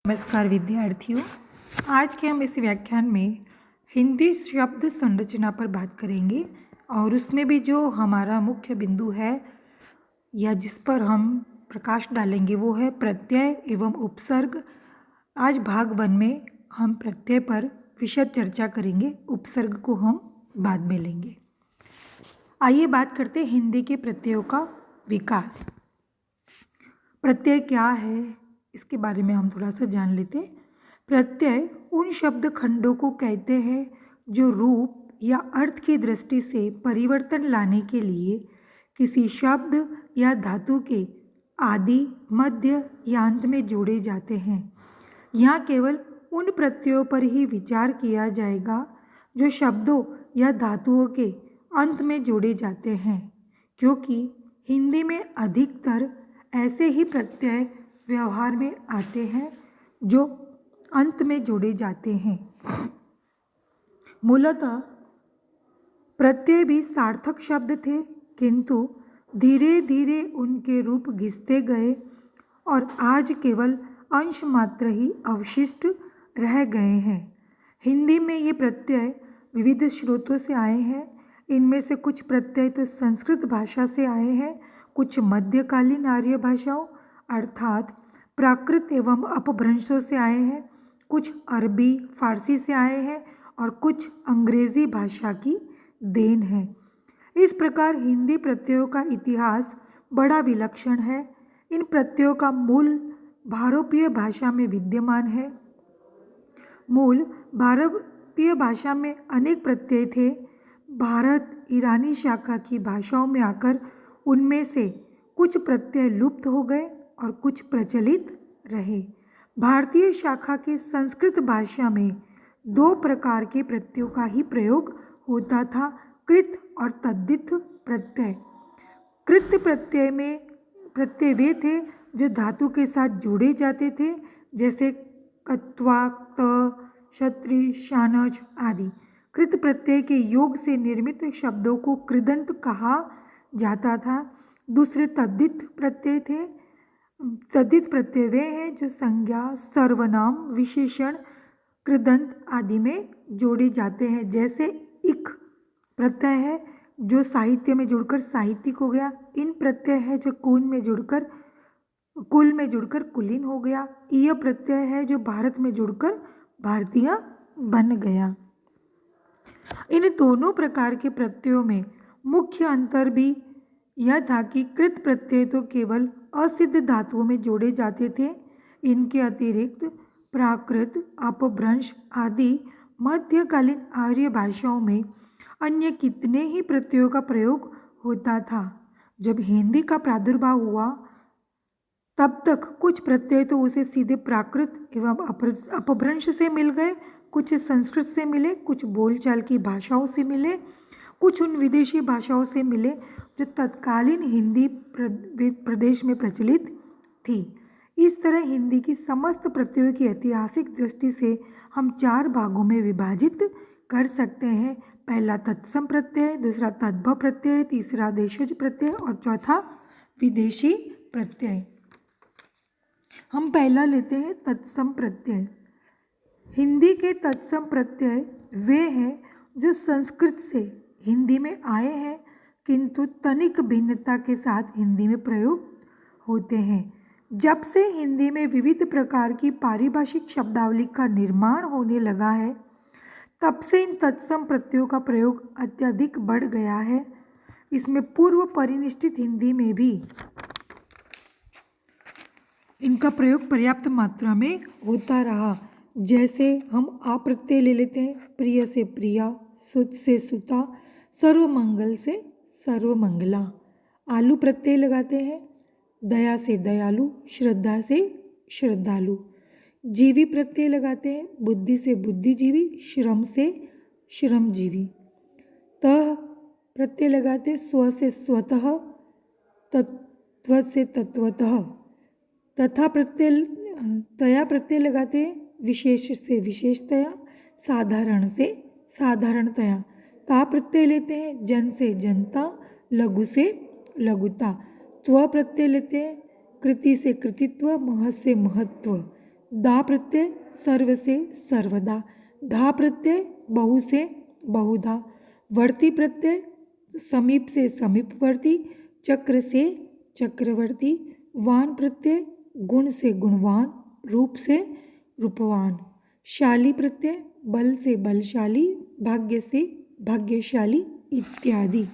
नमस्कार विद्यार्थियों, आज के हम इस व्याख्यान में हिंदी शब्द संरचना पर बात करेंगे और उसमें भी जो हमारा मुख्य बिंदु है या जिस पर हम प्रकाश डालेंगे वो है प्रत्यय एवं उपसर्ग। आज भाग 1 में हम प्रत्यय पर विशद चर्चा करेंगे, उपसर्ग को हम बाद में लेंगे। आइए बात करते हैं हिंदी के प्रत्ययों का विकास। प्रत्यय क्या है इसके बारे में हम थोड़ा सा जान लेते हैं। प्रत्यय उन शब्द खंडों को कहते हैं जो रूप या अर्थ की दृष्टि से परिवर्तन लाने के लिए किसी शब्द या धातु के आदि, मध्य या अंत में जोड़े जाते हैं। यहाँ केवल उन प्रत्ययों पर ही विचार किया जाएगा जो शब्दों या धातुओं के अंत में जोड़े जाते हैं, क्योंकि हिंदी में अधिकतर ऐसे ही प्रत्यय व्यवहार में आते हैं जो अंत में जोड़े जाते हैं। मूलतः प्रत्यय भी सार्थक शब्द थे, किंतु धीरे धीरे उनके रूप घिसते गए और आज केवल अंश मात्र ही अवशिष्ट रह गए हैं। हिंदी में ये प्रत्यय विविध स्रोतों से आए हैं। इनमें से कुछ प्रत्यय तो संस्कृत भाषा से आए हैं, कुछ मध्यकालीन आर्य भाषाओं अर्थात प्राकृत एवं अपभ्रंशों से आए हैं, कुछ अरबी फारसी से आए हैं और कुछ अंग्रेजी भाषा की देन है। इस प्रकार हिंदी प्रत्ययों का इतिहास बड़ा विलक्षण है। इन प्रत्ययों का मूल भारतीय भाषा में विद्यमान है। मूल भारतीय भाषा में अनेक प्रत्यय थे। भारत ईरानी शाखा की भाषाओं में आकर उनमें से कुछ प्रत्यय लुप्त हो गए और कुछ प्रचलित रहे। भारतीय शाखा के संस्कृत भाषा में 2 प्रकार के प्रत्ययों का ही प्रयोग होता था, कृत और तद्धित प्रत्यय। कृत प्रत्यय वे थे जो धातु के साथ जोड़े जाते थे, जैसे कत्वा, त, क्षत्रि, शानज आदि। कृत प्रत्यय के योग से निर्मित शब्दों को कृदंत कहा जाता था। दूसरे तद्धित प्रत्यय थे। तद्धित प्रत्यय वे हैं जो संज्ञा, सर्वनाम, विशेषण, कृदंत आदि में जोड़े जाते हैं, जैसे इक प्रत्यय है जो साहित्य में जुड़कर साहित्यिक हो गया। इन प्रत्यय है जो कुल में जुड़कर कुलीन हो गया। ईय प्रत्यय है जो भारत में जुड़कर भारतीय बन गया। इन दोनों प्रकार के प्रत्ययों में मुख्य अंतर भी यह था कि कृत प्रत्यय तो केवल असिद्ध धातुओं में जोड़े जाते थे। इनके अतिरिक्त प्राकृत, अपभ्रंश आदि मध्यकालीन आर्य भाषाओं में अन्य कितने ही प्रत्ययों का प्रयोग होता था। जब हिंदी का प्रादुर्भाव हुआ तब तक कुछ प्रत्यय तो उसे सीधे प्राकृत एवं अपभ्रंश से मिल गए, कुछ संस्कृत से मिले, कुछ बोलचाल की भाषाओं से मिले, कुछ उन विदेशी भाषाओं से मिले जो तत्कालीन हिंदी प्रदेश में प्रचलित थी। इस तरह हिंदी की समस्त प्रत्ययों की ऐतिहासिक दृष्टि से हम 4 भागों में विभाजित कर सकते हैं। पहला तत्सम प्रत्यय, दूसरा तद्भव प्रत्यय, तीसरा देशज प्रत्यय और चौथा विदेशी प्रत्यय। हम पहला लेते हैं तत्सम प्रत्यय। हिंदी के तत्सम प्रत्यय वे हैं जो संस्कृत से हिंदी में आए हैं, किंतु तनिक भिन्नता के साथ हिंदी में प्रयोग होते हैं। जब से हिंदी में विविध प्रकार की पारिभाषिक शब्दावली का निर्माण होने लगा है, तब से इन तत्सम प्रत्ययों का प्रयोग अत्यधिक बढ़ गया है। इसमें पूर्व परिनिष्ठित हिंदी में भी इनका प्रयोग पर्याप्त मात्रा में होता रहा। जैसे हम आ प्रत्यय ले लेते हैं, प्रिय से प्रिया, सुत से सुता, सर्वमंगल से सर्वमंगला। आलू प्रत्यय लगाते हैं, दया से दयालु, श्रद्धा से श्रद्धालु। जीवी प्रत्यय लगाते हैं, बुद्धि से बुद्धिजीवी, श्रम से श्रमजीवी। तः प्रत्यय लगाते हैं, स्व से स्वतः, तत्व से तत्वतः। तथा तया प्रत्यय लगाते हैं, विशेष से विशेषतया, साधारण से साधारणतया। ता प्रत्यय लेते हैं, जन से जनता, लघु से लघुता। त्व प्रत्यय लेते हैं, कृति से कृतित्व, महत् से महत्व। दा प्रत्यय सर्व से सर्वदा, धा प्रत्यय बहु से बहुधा, वर्ती प्रत्यय समीप से समीपवर्ती, चक्र से चक्रवर्ती, वान प्रत्यय गुण से गुणवान, रूप से रूपवान, शाली प्रत्यय बल से बलशाली, भाग्य से भाग्यशाली इत्यादि।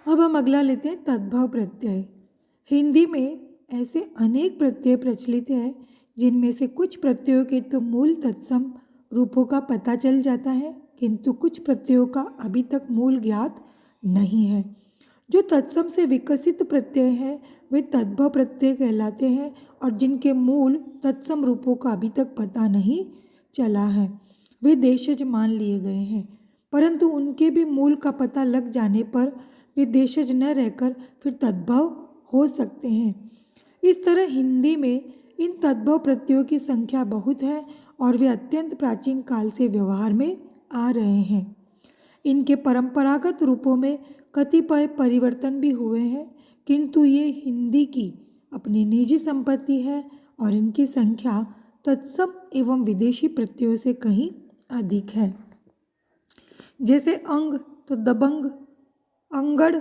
अब हम अगला लेते हैं तद्भव प्रत्यय। हिंदी में ऐसे अनेक प्रत्यय प्रचलित हैं जिनमें से कुछ प्रत्ययों के तो मूल तत्सम रूपों का पता चल जाता है, किंतु कुछ प्रत्ययों का अभी तक मूल ज्ञात नहीं है। जो तत्सम से विकसित प्रत्यय हैं वे तद्भव प्रत्यय कहलाते हैं, और जिनके मूल तत्सम रूपों का अभी तक पता नहीं चला है वे देशज मान लिए गए हैं, परंतु उनके भी मूल का पता लग जाने पर वे देशज न रहकर फिर तद्भव हो सकते हैं। इस तरह हिंदी में इन तद्भव प्रत्ययों की संख्या बहुत है और वे अत्यंत प्राचीन काल से व्यवहार में आ रहे हैं। इनके परंपरागत रूपों में कतिपय परिवर्तन भी हुए हैं, किंतु ये हिंदी की अपनी निजी संपत्ति है और इनकी संख्या तत्सम एवं विदेशी प्रत्ययों से कहीं अधिक है। जैसे अंग तो दबंग, अंगड़,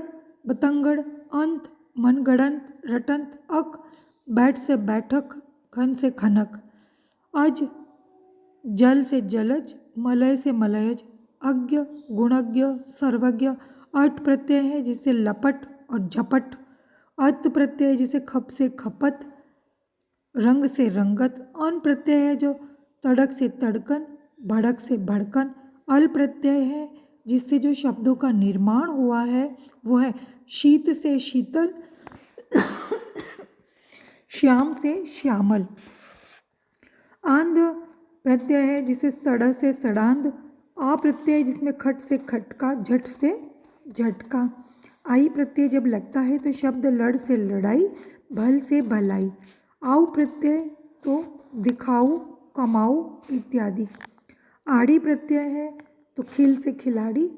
बतंगड़, अंत, मनगढ़ंत, रटंत, अक, बैठ से बैठक, खन से खनक, अज, जल से जलज, मलय से मलयज, अज्ञ, गुणज्ञ, सर्वज्ञ, अट प्रत्यय है जिसे लपट और झपट, अत प्रत्यय है जिसे खप से खपत, रंग से रंगत, अन प्रत्यय है जो तड़क से तड़कन, भड़क से भड़कन, अल प्रत्यय है जिससे जो शब्दों का निर्माण हुआ है वो है शीत से शीतल, श्याम से श्यामल, आंध प्रत्यय है जिसे सड़ से सड़ांध, आ प्रत्यय जिसमें खट से खटका, झट से झटका, आई प्रत्यय जब लगता है तो शब्द लड़ से लड़ाई, भल से भलाई, आउ प्रत्यय तो दिखाऊ, कमाऊ इत्यादि, आड़ी प्रत्यय है तो खिल से खिलाड़ी,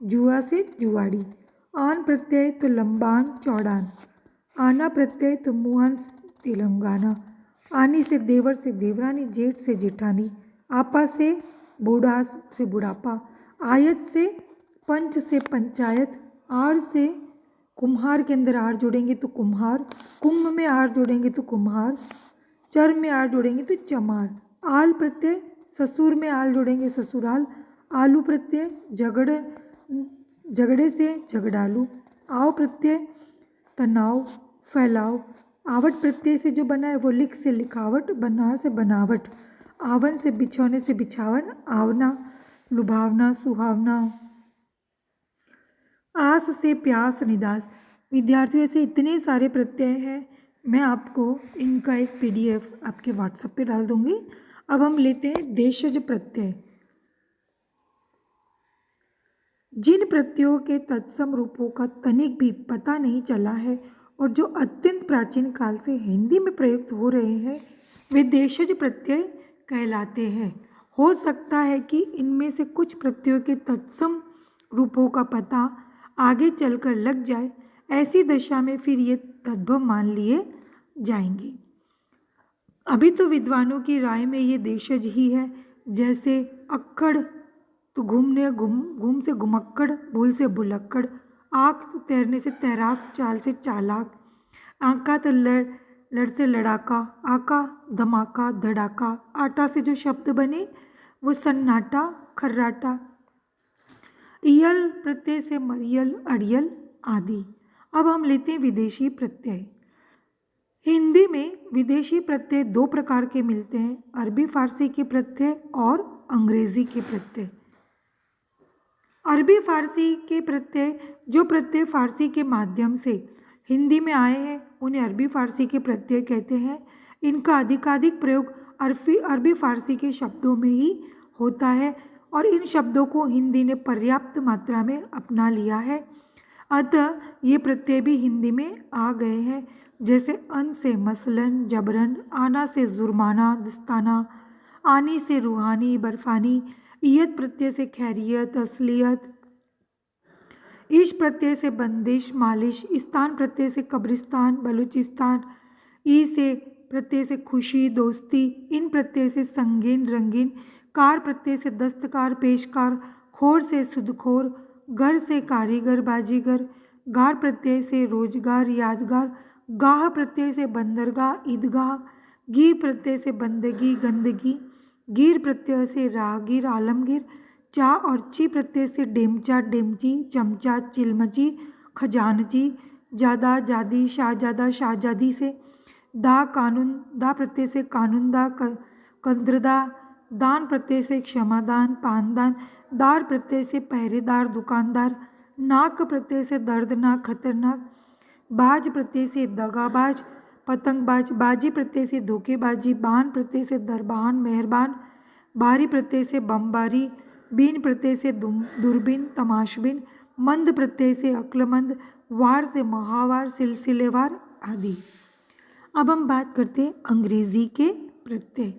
जुआ से जुआड़ी, आन प्रत्यय तो लंबान चौड़ान, आना प्रत्यय तो मुहन तेलंगाना, आनी से देवर से देवरानी, जेठ से जेठानी, आपा से बूढ़ा से बुढ़ापा, आयत से पंच से पंचायत, आर से कुम्हार के अंदर आर जोड़ेंगे तो कुम्हार, कुंभ में आर जोड़ेंगे तो कुम्हार, चर में आर जोड़ेंगे तो चमार, आल प्रत्यय ससुर में आल जोड़ेंगे ससुराल, आलू प्रत्यय झगड़े से झगड़ालू, आव प्रत्यय तनाव फैलाव, आवट प्रत्यय से जो बना है वो लिख से लिखावट, बनार से बनावट, आवन से बिछौने से बिछावन, आवना लुभावना सुहावना, आस से प्यास निदास। विद्यार्थियों ऐसे इतने सारे प्रत्यय हैं, मैं आपको इनका एक PDF आपके WhatsApp पे डाल दूंगी। अब हम लेते हैं देशज प्रत्यय। जिन प्रत्ययों के तत्सम रूपों का तनिक भी पता नहीं चला है और जो अत्यंत प्राचीन काल से हिंदी में प्रयुक्त हो रहे हैं वे देशज प्रत्यय कहलाते हैं। हो सकता है कि इनमें से कुछ प्रत्ययों के तत्सम रूपों का पता आगे चलकर लग जाए, ऐसी दशा में फिर ये तद्भव मान लिए जाएंगे। अभी तो विद्वानों की राय में ये देशज ही है। जैसे अक्कड़ तो घूमने घूम से घुमक्कड़, भूल से भुलक्कड़, आँख तो तैरने से तैराक, चाल से चालाक, आँका तो लड़ से लड़ाका, आका धमाका धड़ाका, आटा से जो शब्द बने वो सन्नाटा खर्राटा, इयल प्रत्यय से मरियल अड़ियल आदि। अब हम लेते हैं विदेशी प्रत्यय। हिंदी में विदेशी प्रत्यय दो प्रकार के मिलते हैं, अरबी फारसी के प्रत्यय और अंग्रेजी के प्रत्यय। अरबी फारसी के प्रत्यय, जो प्रत्यय फारसी के माध्यम से हिंदी में आए हैं उन्हें अरबी फारसी के प्रत्यय कहते हैं। इनका अधिकाधिक प्रयोग अरबी फारसी के शब्दों में ही होता है और इन शब्दों को हिंदी ने पर्याप्त मात्रा में अपना लिया है, अतः ये प्रत्यय भी हिंदी में आ गए हैं। जैसे अन से मसलन जबरन, आना से जुर्माना दस्ताना, आनी से रूहानी बर्फानी, ईयत प्रत्यय से खैरियत असलियत, ईश प्रत्यय से बंदिश मालिश, इस्तान प्रत्यय से कब्रिस्तान बलूचिस्तान, ई से प्रत्यय से खुशी दोस्ती, इन प्रत्यय से संगीन रंगीन, कार प्रत्यय से दस्तकार पेशकार, खोर से सुदखोर, घर से कारीगर बाजीगर, गार प्रत्यय से रोजगार यादगार, गाह प्रत्यय से बंदरगाह ईदगाह, गी प्रत्यय से बंदगी गंदगी, गिर प्रत्यय से राहगीर आलमगीर, चा और ची प्रत्यय से डेमचा डेमची चमचा चिलमची खजानची, जादा जादी शाहजादा शाहजादी से, दा कानून दा प्रत्यय से कानूनदा कंद्रदा, दान प्रत्यय से क्षमादान पानदान, दार प्रत्यय से पहरेदार दुकानदार, नाक प्रत्यय से दर्दनाक खतरनाक, बाज प्रत्यय से दगाबाज पतंगबाज, बाजी प्रत्यय से धोखेबाजी, बान प्रत्यय से दरबान मेहरबान, बारी प्रत्यय से बमबारी, बीन प्रत्यय से दूरबीन तमाशबीन, मंद प्रत्यय से अक्लमंद, वार से महावार सिलसिलेवार आदि। अब हम बात करते हैं अंग्रेजी के प्रत्यय।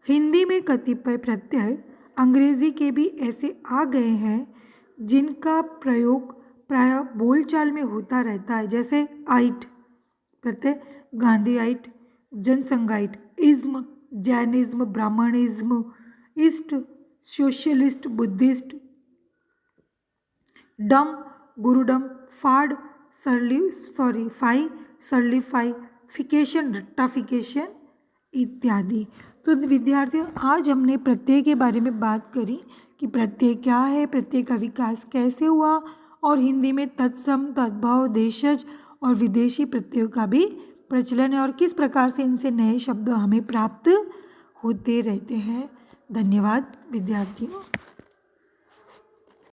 हिंदी में कतिपय प्रत्यय अंग्रेजी के भी ऐसे आ गए हैं जिनका प्रयोग प्रायः बोलचाल में होता रहता है, जैसे आइट प्रत्यय Gandhiite, Jansanghite, ism Jainism Brahminism, ist socialist Buddhist, dom gurudom, फाड़ फाई सरलीफाई, फिकेशन रट्टाफिकेशन इत्यादि। तो विद्यार्थियों, आज हमने प्रत्यय के बारे में बात करी कि प्रत्यय क्या है, प्रत्यय का विकास कैसे हुआ, और हिंदी में तत्सम तद्भव देशज और विदेशी प्रत्ययों का भी प्रचलन है और किस प्रकार से इनसे नए शब्द हमें प्राप्त होते रहते हैं। धन्यवाद विद्यार्थियों।